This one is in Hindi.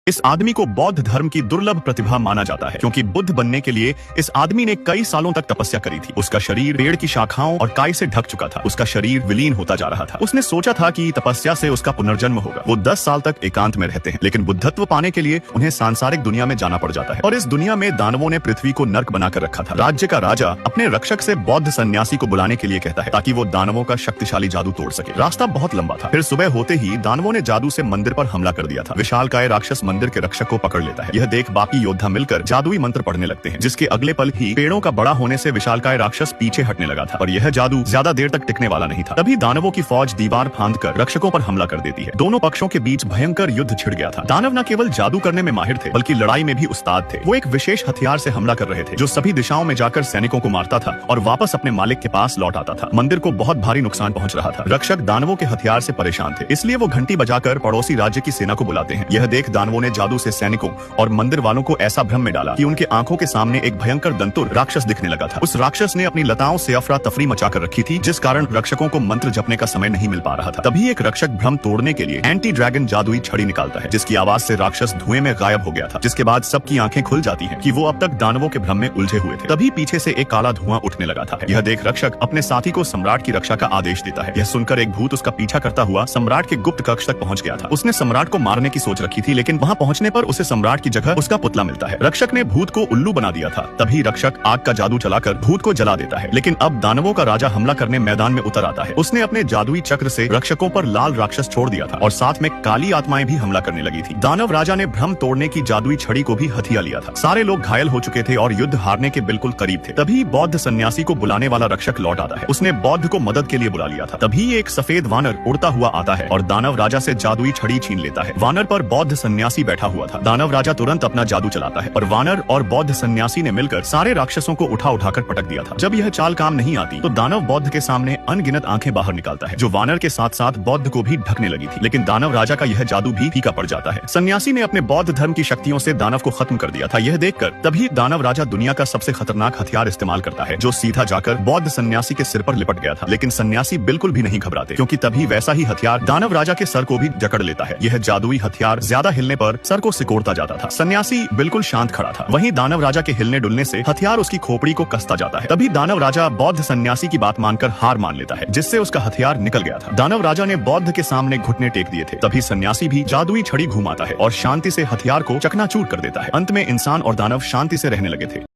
इस आदमी को बौद्ध धर्म की दुर्लभ प्रतिभा माना जाता है क्योंकि बुद्ध बनने के लिए इस आदमी ने कई सालों तक तपस्या करी थी। उसका शरीर पेड़ की शाखाओं और काई से ढक चुका था। उसका शरीर विलीन होता जा रहा था। उसने सोचा था कि तपस्या से उसका पुनर्जन्म होगा। वो 10 साल तक एकांत में रहते हैं, लेकिन बुद्धत्व पाने के लिए उन्हें सांसारिक दुनिया में जाना पड़ जाता है। और इस दुनिया में दानवों ने पृथ्वी को नर्क बनाकर रखा था। राज्य का राजा अपने रक्षक से बौद्ध सन्यासी को बुलाने के लिए कहता है ताकि वो दानवों का शक्तिशाली जादू तोड़ सके। रास्ता बहुत लंबा था। फिर सुबह होते ही दानवों ने जादू से मंदिर पर हमला कर दिया था। विशालकाय राक्षस मंदिर के रक्षक को पकड़ लेता है। यह देख बाकी योद्धा मिलकर जादुई मंत्र पढ़ने लगते हैं, जिसके अगले पल ही पेड़ों का बड़ा होने से विशालकाय राक्षस पीछे हटने लगा था। और यह जादू ज्यादा देर तक टिकने वाला नहीं था। तभी दानवों की फौज दीवार फांदकर रक्षकों पर हमला कर देती है। दोनों पक्षों के बीच भयंकर युद्ध छिड़ गया था। दानव न केवल जादू करने में माहिर थे, बल्कि लड़ाई में भी उस्ताद थे। वो एक विशेष हथियार से हमला कर रहे थे, जो सभी दिशाओं में जाकर सैनिकों को मारता था और वापस अपने मालिक के पास लौट आता था। मंदिर को बहुत भारी नुकसान पहुंच रहा था। रक्षक दानवों के हथियार से परेशान थे, इसलिए वो घंटी बजाकर पड़ोसी राज्य की सेना को बुलाते हैं। यह देख दानवों ने जादू से सैनिकों और मंदिर वालों को ऐसा भ्रम में डाला कि उनके आंखों के सामने एक भयंकर दंतुर राक्षस दिखने लगा था। उस राक्षस ने अपनी लताओं से अफरा तफरी मचाकर रखी थी, जिस कारण रक्षकों को मंत्र जपने का समय नहीं मिल पा रहा था। तभी एक रक्षक भ्रम तोड़ने के लिए एंटी ड्रैगन जादुई छड़ी निकालता है, जिसकी आवाज से राक्षस धुएं में गायब हो गया था। जिसके बाद सबकी आंखें खुल जाती हैं कि वो अब तक दानवों के भ्रम में उलझे हुए थे। तभी पीछे से एक काला धुआं उठने लगा था। यह देख रक्षक अपने साथी को सम्राट की रक्षा का आदेश देता है। यह सुनकर एक भूत उसका पीछा करता हुआ सम्राट के गुप्त कक्ष तक पहुंच गया था। उसने सम्राट को मारने की सोच रखी थी, लेकिन वहां पहुंचने पर उसे सम्राट की जगह उसका पुतला मिलता है। रक्षक ने भूत को उल्लू बना दिया था। तभी रक्षक आग का जादू चलाकर भूत को जला देता है। लेकिन अब दानवों का राजा हमला करने मैदान में उतर आता है। उसने अपने जादुई चक्र से रक्षकों पर लाल राक्षस छोड़ दिया था और साथ में काली आत्माएं भी हमला करने लगी थी। दानव राजा ने भ्रम तोड़ने की जादुई छड़ी को भी हथिया लिया था। सारे लोग घायल हो चुके थे और युद्ध हारने के बिल्कुल करीब थे। तभी बौद्ध सन्यासी को बुलाने वाला रक्षक लौट आता है। उसने बौद्ध को मदद के लिए बुला लिया था। तभी एक सफेद वानर उड़ता हुआ आता है और दानव राजा से जादुई छड़ी छीन लेता है। वानर पर बौद्ध सन्यासी बैठा हुआ था। दानव राजा तुरंत अपना जादू चलाता है और वानर और बौद्ध सन्यासी ने मिलकर सारे राक्षसों को उठाकर पटक दिया था। जब यह चाल काम नहीं आती तो दानव बौद्ध के सामने अनगिनत आंखें बाहर निकालता है, जो वानर के साथ साथ बौद्ध को भी ढकने लगी थी। लेकिन दानव राजा का यह जादू भी फीका पड़ जाता है। सन्यासी ने अपने बौद्ध धर्म की शक्तियों से दानव को खत्म कर दिया था। यह देखकर तभी दानव राजा दुनिया का सबसे खतरनाक हथियार इस्तेमाल करता है, जो सीधा जाकर बौद्ध सन्यासी के सिर पर लिपट गया था। लेकिन सन्यासी बिल्कुल भी नहीं घबराते, क्योंकि तभी वैसा ही हथियार दानव राजा के सर को भी जकड़ लेता है। यह जादुई हथियार ज्यादा हिलने पर सर को सिकोड़ता जाता था। सन्यासी बिल्कुल शांत खड़ा था। वहीं दानव राजा के हिलने डुलने से हथियार उसकी खोपड़ी को कसता जाता है। तभी दानव राजा बौद्ध सन्यासी की बात मानकर हार मान लेता है, जिससे उसका हथियार निकल गया था। दानव राजा ने बौद्ध के सामने घुटने टेक दिए थे। तभी सन्यासी भी जादुई छड़ी घुमाता है और शांति से हथियार को चकनाचूर कर देता है। अंत में इंसान और दानव शांति से रहने लगे थे।